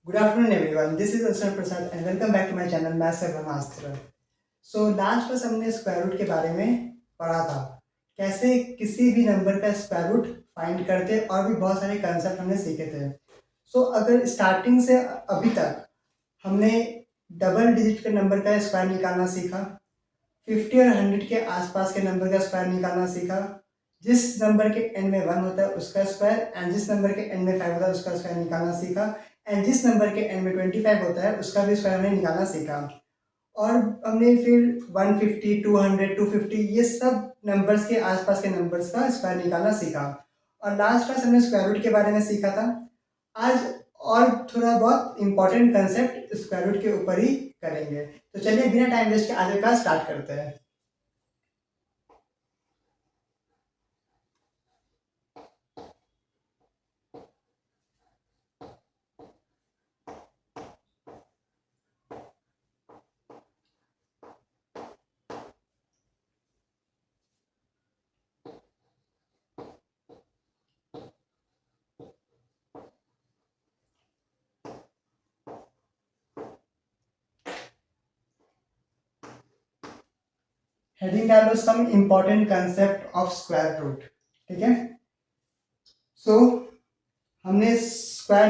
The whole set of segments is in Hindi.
Good afternoon, everyone. This is Aswar Prasad and welcome back to my channel Maths by Brahmastra. So last class हमने स्क्वायर रूट के बारे में पढ़ा था, कैसे किसी भी नंबर का स्क्वायर रूट फाइंड करते और भी बहुत सारे कंसेप्ट हमने सीखे थे। अगर स्टार्टिंग से अभी तक हमने डबल डिजिट के नंबर का स्क्वायर निकालना सीखा, 50 और 100 के आसपास के नंबर का स्क्वायर निकालना सीखा, जिस नंबर के एंड में 1 होता है उसका स्क्वायर एंड जिस नंबर के एंड में 5 होता है उसका स्क्वायर निकालना सीखा, एंड जिस नंबर के एंड में 25 होता है उसका भी स्क्वायर हमने निकालना सीखा। और हमने फिर 150, 200, 250 ये सब नंबर्स के आसपास के नंबर्स का स्क्वायर निकालना सीखा। और लास्ट क्लास हमने स्क्वायर रूट के बारे में सीखा था। आज और थोड़ा बहुत इंपॉर्टेंट कंसेप्ट स्क्वायर रूट के ऊपर ही करेंगे। तो चलिए बिना टाइम वेस्ट के आज का क्लास स्टार्ट करते हैं। हेडिंग डाल लो some important concept of square root. ठीक है। सो हमने स्क्वायर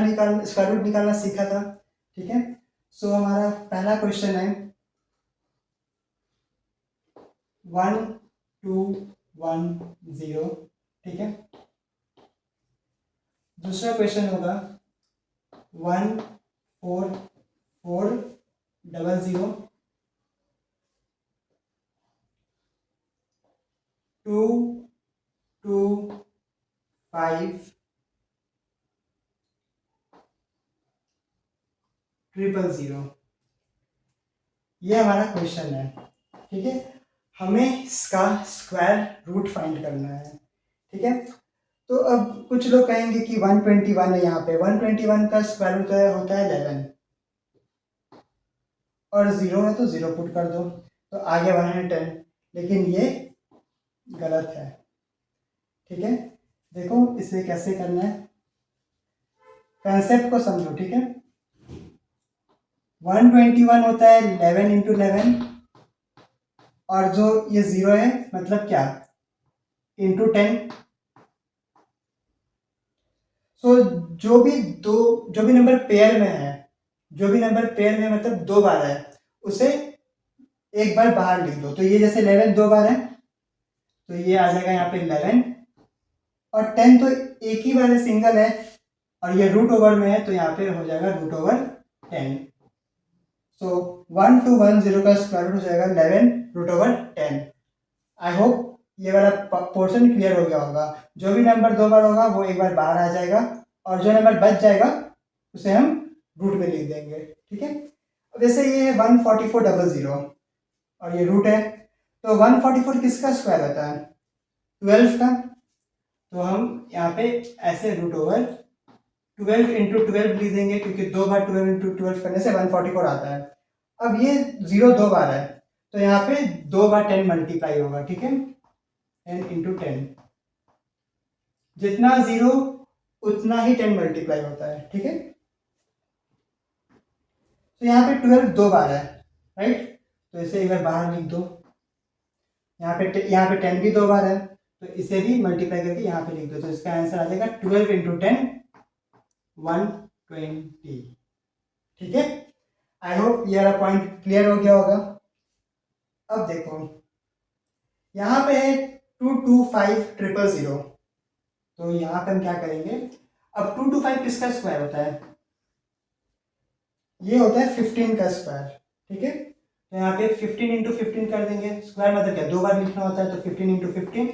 रूट निकालना सीखा था। ठीक है। हमारा पहला क्वेश्चन है 1210। ठीक है। दूसरा क्वेश्चन होगा 14400 225 000। ये हमारा क्वेश्चन है। ठीक है। हमें इसका स्क्वायर रूट फाइंड करना है। ठीक है। तो अब कुछ लोग कहेंगे कि 121 है, यहाँ पे 121 का स्क्वायर रूट होता है 11 और 0 है तो 0 पुट कर दो तो आ गया 110, लेकिन ये गलत है। ठीक है। देखो इसे कैसे करना है, कंसेप्ट को समझो। ठीक है। 121 होता है 11 इंटू 11 और जो ये 0 है मतलब क्या, इंटू 10। सो जो भी नंबर पेयर में है, जो भी नंबर पेयर में मतलब 2 बार है, उसे एक बार बाहर लिख दो। तो ये जैसे 11 2 बार है तो ये आ जाएगा यहाँ पे 11, और 10 तो एक ही बार है, सिंगल है, और ये रूट ओवर में है तो यहाँ पे हो जाएगा रूट ओवर 10। सो 1210 का स्क्वायर रूट हो जाएगा 11 रूट ओवर 10। आई होप ये वाला पोर्शन क्लियर हो गया होगा। जो भी नंबर 2 बार होगा वो एक बार बाहर आ जाएगा, और जो नंबर बच जाएगा उसे हम रूट में लिख देंगे। ठीक है। वैसे ये है 14400 और ये रूट है, तो 144 किसका स्क्वायर होता है, 12 का। तो हम यहाँ पे ऐसे रूट ओवर 12 इंटू 12 लिख देंगे, क्योंकि 2 बार 12 इंटू 12 करने से 144 आता है। अब ये 0 2 बार है तो यहाँ पे 2 बार 10 मल्टीप्लाई होगा। ठीक है। 10 इंटू 10, जितना 0 उतना ही 10 मल्टीप्लाई होता है। ठीक है। तो यहाँ पे 12 2 बार है, राइट, तो इसे एक बार बाहर लिख दो। यहाँ पे 10 भी 2 बार है तो इसे भी मल्टीप्लाई करके यहाँ पे लिख दो, तो इसका आंसर आ जाएगा 12 इंटू 10 120। ठीक है। आई होप ये वाला पॉइंट क्लियर हो गया होगा। अब देखो यहाँ पे है 225000, तो यहाँ पे हम क्या करेंगे, अब 225 किसका स्क्वायर होता है, ये होता है 15 का स्क्वायर। ठीक है। तो यहाँ पे 15 इंटू 15 कर देंगे, स्क्वायर मतलब क्या, 2 बार लिखना होता है, तो 15 इंटू 15,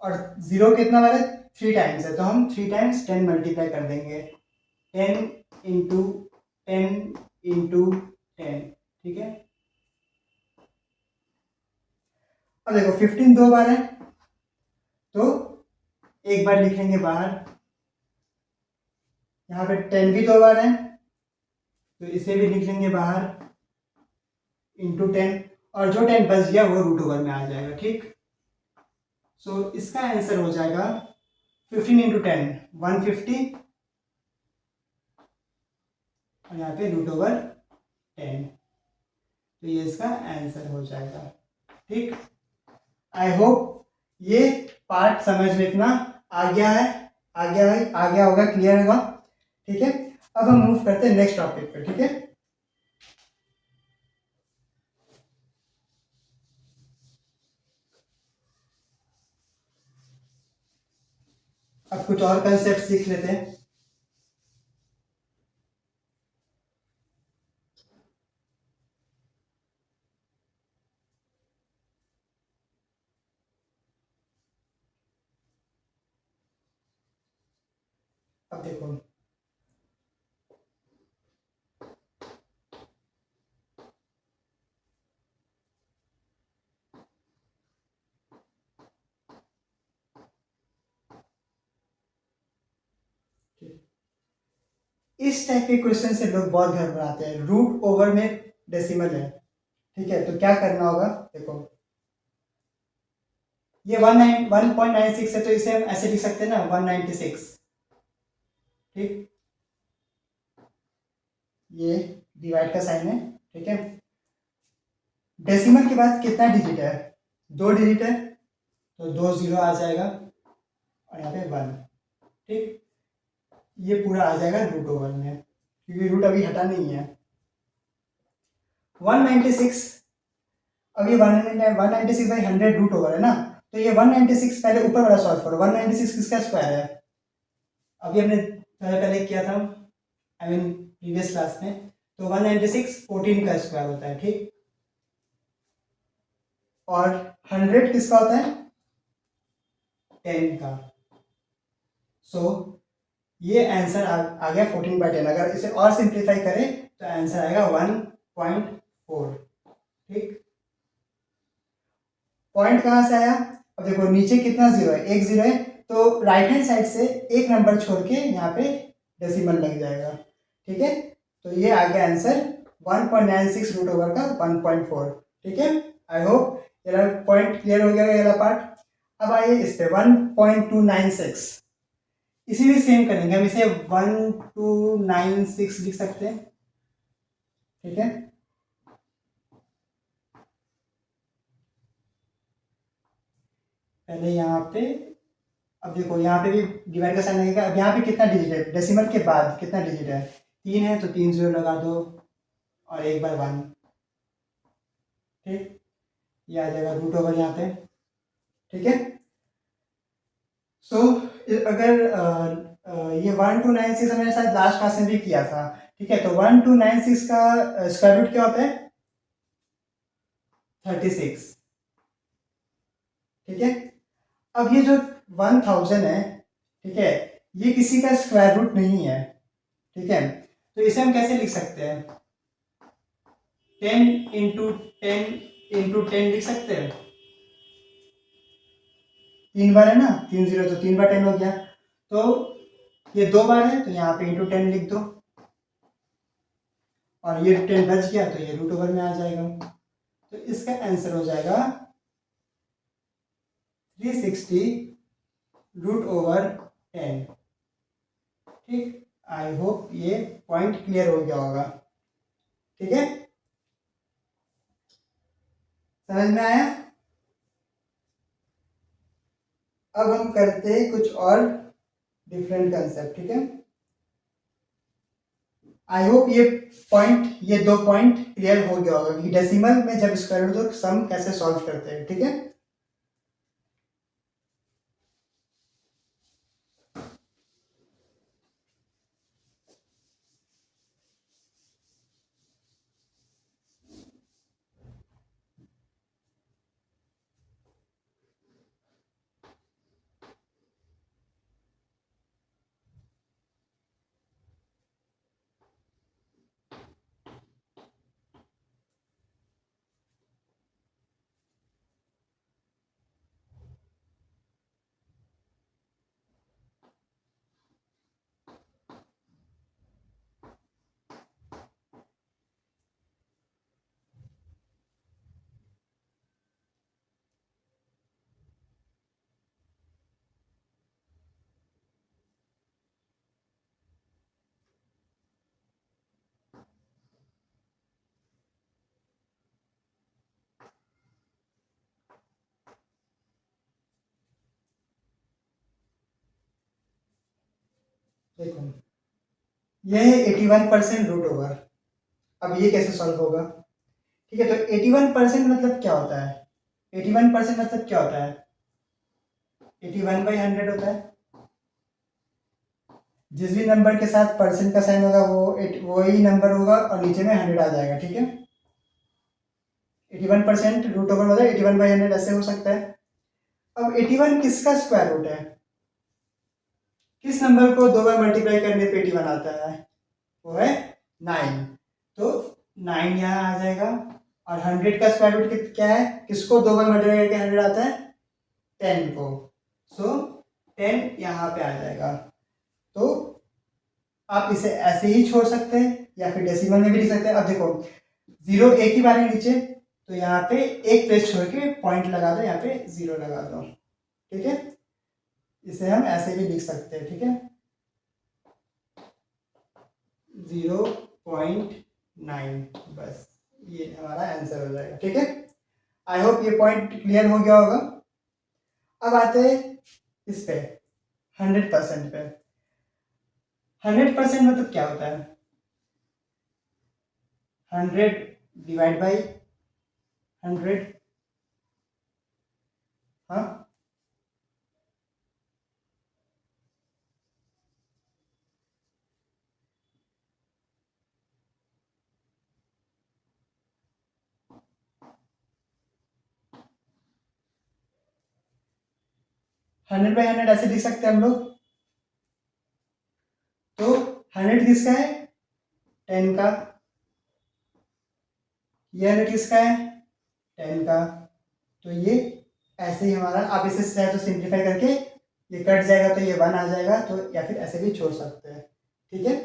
और 0 कितना बार है, 3 टाइम्स है, तो हम 3 टाइम्स 10 मल्टीप्लाई कर देंगे, 10 इंटू 10 इंटू 10। ठीक है। अब देखो 15 2 बार है तो एक बार लिख लेंगे बाहर, यहाँ पे 10 भी 2 बार है तो इसे भी लिख लेंगे बाहर, इंटू 10, और जो 10 बच गया वो रूट ओवर में आ जाएगा। ठीक। इसका आंसर हो जाएगा 15 इंटू 10 150, और यहाँ पे √10, तो ये इसका आंसर हो जाएगा। ठीक, आई होप ये पार्ट समझ में इतना आ गया है, आ गया होगा, क्लियर होगा। ठीक है, अब हम मूव करते हैं नेक्स्ट टॉपिक पे। ठीक है, अब कुछ और कंसेप्ट सीख लेते हैं। अब देखो, इस टाइप के क्वेश्चन से लोग बहुत घबराते हैं। रूट ओवर में डेसिमल है, ठीक है, तो क्या करना होगा, देखो ये 1.96 है, तो इसे हम ऐसे लिख सकते हैं ना, 196। ठीक, ये डिवाइड का साइन है। ठीक है, डेसिमल के बाद कितना डिजिट है, 2 डिजिट है, तो 2 जीरो आ जाएगा और यहाँ पे 1। ठीक, ये पूरा आ जाएगा रूट ओवर में, क्योंकि रूट अभी हटा नहीं है। 196, अब ये 196/100 रूट ओवर है ना, तो ये 196 पहले ऊपर वाला सॉल्व करो। 196 किसका स्क्वायर है, अभी हमने थोड़ा पहले किया था, आई मीन प्रीवियस क्लास में। तो 196 14 का स्क्वायर होता है। ठीक, और 100 किसका होता है, 10 का। सो ये आंसर आ गया 14/10। अगर इसे और सिंप्लीफाई करें तो आंसर आएगा 1.4। ठीक, पॉइंट कहाँ से आया, अब देखो नीचे कितना जीरो है, एक जीरो है, तो राइट हैंड साइड से एक नंबर छोड़ के यहाँ पे डेसिमल लग जाएगा। ठीक है, तो ये आ गया आंसर 1.96 रूट ओवर का 1.4। ठीक है, आई होप ये पॉइंट क्लियर हो गया ये वाला पार्ट। अब आइए इस पे 1.296, इसी भी सेम करेंगे हम, इसे 1296 लिख सकते हैं। ठीक है, पहले यहाँ पे, अब देखो यहाँ पे भी डिवाइड का साइन लगेगा। अब यहाँ पे कितना डिजिट है, डेसिमल के बाद कितना डिजिट है, 3 है, तो 3 जीरो लगा दो और एक बार 1। ठीक, ये आ जाएगा रूट ओवर यहाँ पे। ठीक है, सो अगर ये 1296 हमने शायद लास्ट क्लास में भी किया था। ठीक है, तो 1296 का स्क्वायर रूट क्या होता है, 36। ठीक है, अब ये जो 1000 है, ठीक है, ये किसी का स्क्वायर रूट नहीं है। ठीक है, तो इसे हम कैसे लिख सकते हैं, 10 × 10 × 10 लिख सकते हैं। 3 बार है ना, 3 जीरो, तो 3/10 हो गया। तो ये 2 बार है, तो यहाँ पे × 10 लिख दो, और ये 10 बच गया, तो ये रूट ओवर में आ जाएगा। तो इसका आंसर हो जाएगा 360 रूट ओवर 10। ठीक, आई होप ये पॉइंट क्लियर हो गया होगा। ठीक है, समझ में आया। अब हम करते हैं कुछ और डिफरेंट कंसेप्ट। ठीक है, आई होप ये 2 पॉइंट क्लियर हो गया होगा कि डेसिमल में जब स्क्वायर रूट तो सम कैसे सॉल्व करते हैं। ठीक है, देखो ये है 81% रूट ओवर। अब ये कैसे सॉल्व होगा? ठीक है, तो 81% मतलब क्या होता है? 81% मतलब क्या होता है? 81/100 होता है। जिस भी नंबर के साथ परसेंट का साइन होगा वही नंबर होगा और नीचे में 100 आ जाएगा। ठीक है, 81% रूट ओवर होता है 81/100, ऐसे हो सकता है। अब 81 किसका स्क्वायर रूट है? किस नंबर को दो बार मल्टीप्लाई करने पे 81 आता है? वो है 9। तो 9 यहाँ आ जाएगा। और 100 का स्क्वायर रूट क्या है? किसको दो बार मल्टीप्लाई करके 100 आता है? 10 को। सो 10 यहाँ पे आ जाएगा। तो आप इसे ऐसे ही छोड़ सकते हैं या फिर डेसिमल में भी लिख सकते हैं। अब देखो 0 एक ही बार है नीचे, तो यहाँ पे एक प्लेस छोड़ के पॉइंट लगा दो, यहाँ पे 0 लगा दो। ठीक है, इसे हम ऐसे भी लिख सकते हैं। ठीक है, 0.9, बस ये हमारा आंसर हो जाएगा। ठीक है, आई होप ये पॉइंट क्लियर हो गया होगा। अब आते हैं इस पे 100% पे। 100% मतलब क्या होता है? 100 डिवाइड बाई 100। हाँ, 100/100 ऐसे लिख सकते हैं हम लोग। तो 100 किसका है? 10 का। ये 100 किसका है? 10 का। तो ये ऐसे ही हमारा, आप इसे चाहे तो सिंप्लीफाई करके ये कट जाएगा तो ये 1 आ जाएगा, तो या फिर ऐसे भी छोड़ सकते हैं। ठीक है,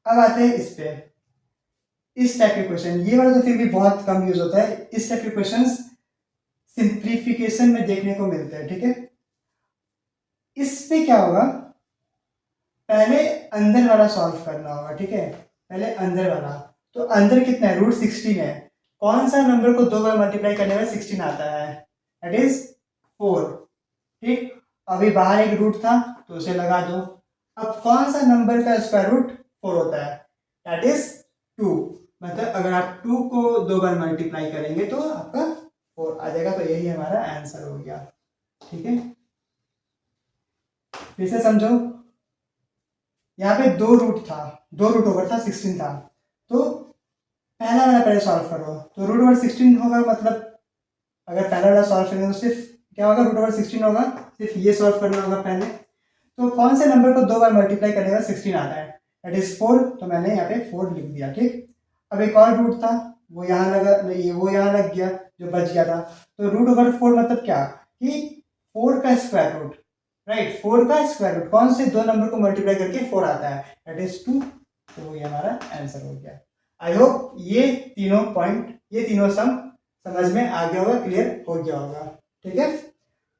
अब आते हैं इस पे। इस टाइप के क्वेश्चन, ये वाला तो फिर भी बहुत कम यूज होता है। इस टाइप के क्वेश्चंस सिंप्लीफिकेशन में देखने को मिलते हैं। ठीक है, इस पे क्या होगा? पहले अंदर वाला सॉल्व करना होगा। ठीक है, पहले अंदर वाला। तो अंदर कितना है? √16 है। कौन सा नंबर को दो बार मल्टीप्लाई करने में 16 आता है? That is 4। ठीक, अभी बाहर एक रूट था तो उसे लगा दो। अब कौन सा नंबर का स्क्वायर रूट 4 होता है? That is 2। मतलब अगर आप 2 को दो बार मल्टीप्लाई करेंगे तो आपका 4 आ जाएगा। तो यही हमारा आंसर हो गया। ठीक है, फिर से समझो। यहाँ पे दो रूट था, दो रूट ओवर था, 16 था। तो पहला वाला पहले सॉल्व करो। तो √16 होगा, मतलब अगर पहला वाला सॉल्व करेंगे तो सिर्फ क्या होगा? √16 होगा। सिर्फ ये सॉल्व करना होगा पहले। तो कौन से नंबर को दो बार मल्टीप्लाई करने का 16 आता है? That is 4। तो मैंने यहाँ पे 4 लिख दिया। ठीक, अब एक और रूट था, वो यहाँ लगा, नहीं वो यहाँ लग गया, जो बच गया था। तो √4 मतलब क्या कि 4 का स्क्वायर रूट। राइट, 4 का स्क्वायर रूट कौन से दो नंबर को मल्टीप्लाई करके 4 आता है? That is 2। तो ये हमारा आंसर हो गया। आई होप ये तीनों पॉइंट, ये तीनों सम समझ में आ गया होगा, क्लियर हो गया होगा। ठीक है,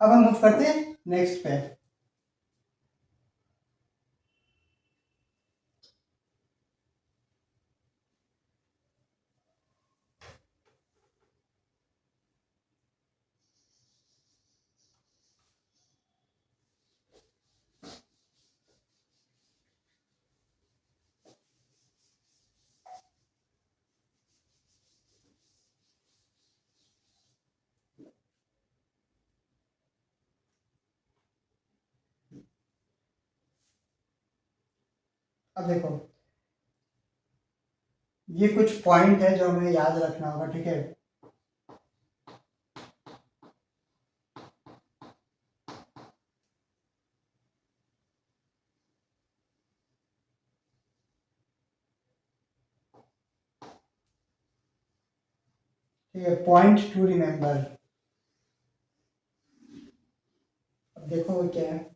अब हम मूव करते हैं नेक्स्ट पे। अब देखो, ये कुछ पॉइंट है जो हमें याद रखना होगा। ठीक है, ठीक है, पॉइंट टू रिमेंबर। अब देखो वो क्या है।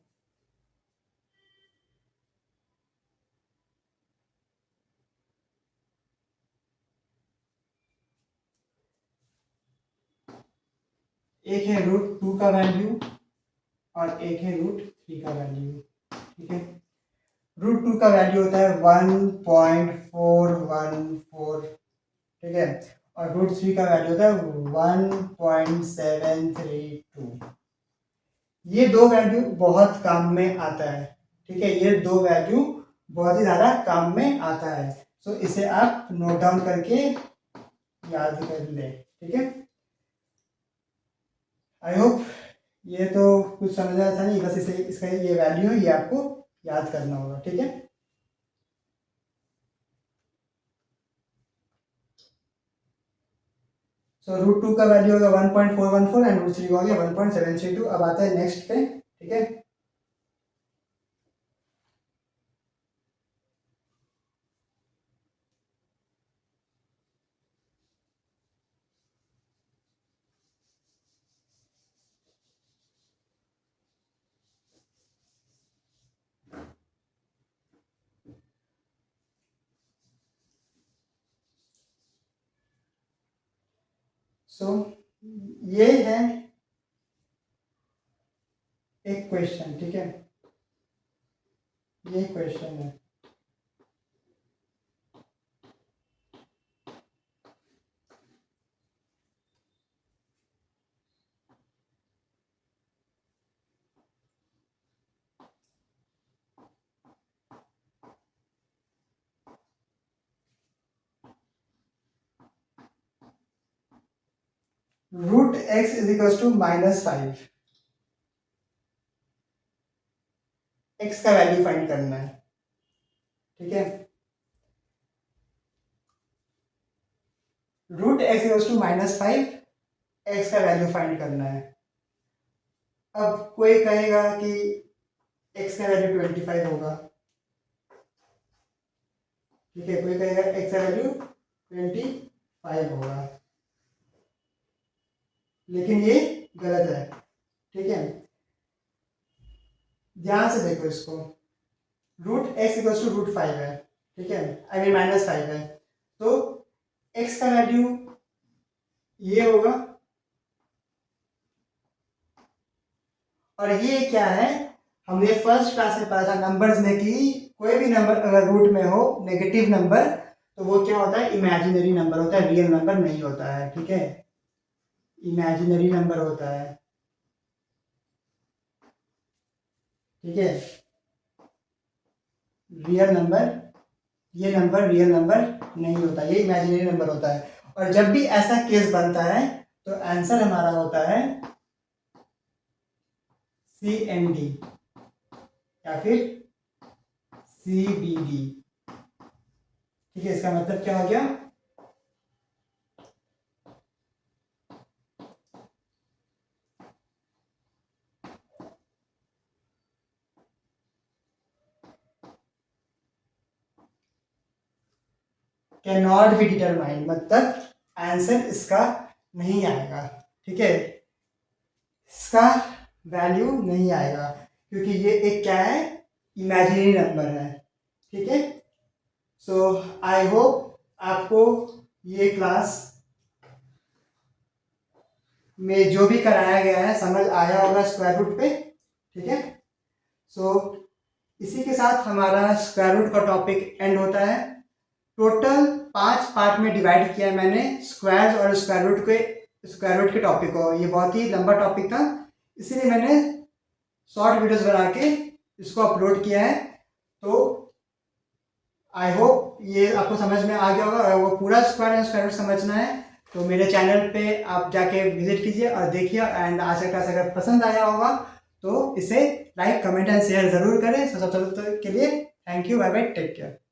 एक है √2 का वैल्यू और एक है √3 का वैल्यू। ठीक है, √2 का वैल्यू होता है 1.414। ठीक है, और √3 का वैल्यू होता है 1.732। ये दो वैल्यू बहुत काम में आता है। ठीक है, ये दो वैल्यू बहुत ही ज़्यादा काम में आता है। सो इसे आप नोट डाउन करके याद कर लें। ठीक है, आई होप ये तो कुछ समझ आया था नहीं, बस इसे इसका ये वैल्यू है, ये आपको याद करना होगा। ठीक है, सो √2 का वैल्यू होगा 1.414 एंड √3 का हो गया 1.732। अब आता है नेक्स्ट पे। ठीक है, सो ये है एक क्वेश्चन। ठीक है, ये क्वेश्चन है। √x is equal to -5। x का वैल्यू फाइंड करना है। ठीक है, √x इक्वल टू -5, x का वैल्यू फाइंड करना है। अब कोई कहेगा कि x का वैल्यू 25 होगा। ठीक है, कोई कहेगा x का वैल्यू 25 होगा, लेकिन ये गलत है। ठीक है, ध्यान से देखो इसको। √x इक्वल टू √5 है। ठीक है, आई मीन -5 है, तो x का वैल्यू ये होगा। और ये क्या है, हमने फर्स्ट क्लास में पढ़ा था नंबर्स में कि कोई भी नंबर अगर रूट में हो नेगेटिव नंबर, तो वो क्या होता है, इमेजिनरी नंबर होता है, रियल नंबर नहीं होता है। ठीक है, इमेजिनरी नंबर होता है। ठीक है, रियल नंबर, ये नंबर रियल नंबर नहीं होता, ये इमेजिनरी नंबर होता है। और जब भी ऐसा केस बनता है तो आंसर हमारा होता है CMD या फिर CBD। ठीक है, इसका मतलब क्या हो गया, कैन नॉट बी डिटरमाइंड, मतलब आंसर इसका नहीं आएगा। ठीक है, इसका वैल्यू नहीं आएगा क्योंकि ये एक क्या है, इमेजिनरी नंबर है। ठीक है, सो आई होप आपको ये क्लास में जो भी कराया गया है समझ आया होगा स्क्वायर रूट पे। ठीक है, सो इसी के साथ हमारा स्क्वायर रूट का टॉपिक एंड होता है। टोटल 5 पार्ट में डिवाइड किया मैंने स्क्वायर और स्क्वायर रूट के टॉपिक को। ये बहुत ही लंबा टॉपिक था, इसीलिए मैंने शॉर्ट वीडियोस बना के इसको अपलोड किया है। तो आई होप ये आपको समझ में आ गया होगा। अगर वो पूरा स्क्वायर रूट समझना है तो मेरे चैनल पे आप जाके विजिट कीजिए और देखिए। एंड आज का क्लास अगर पसंद आया होगा तो इसे लाइक कमेंट एंड शेयर ज़रूर करें। तो सब के लिए thank you, bye bye, take care.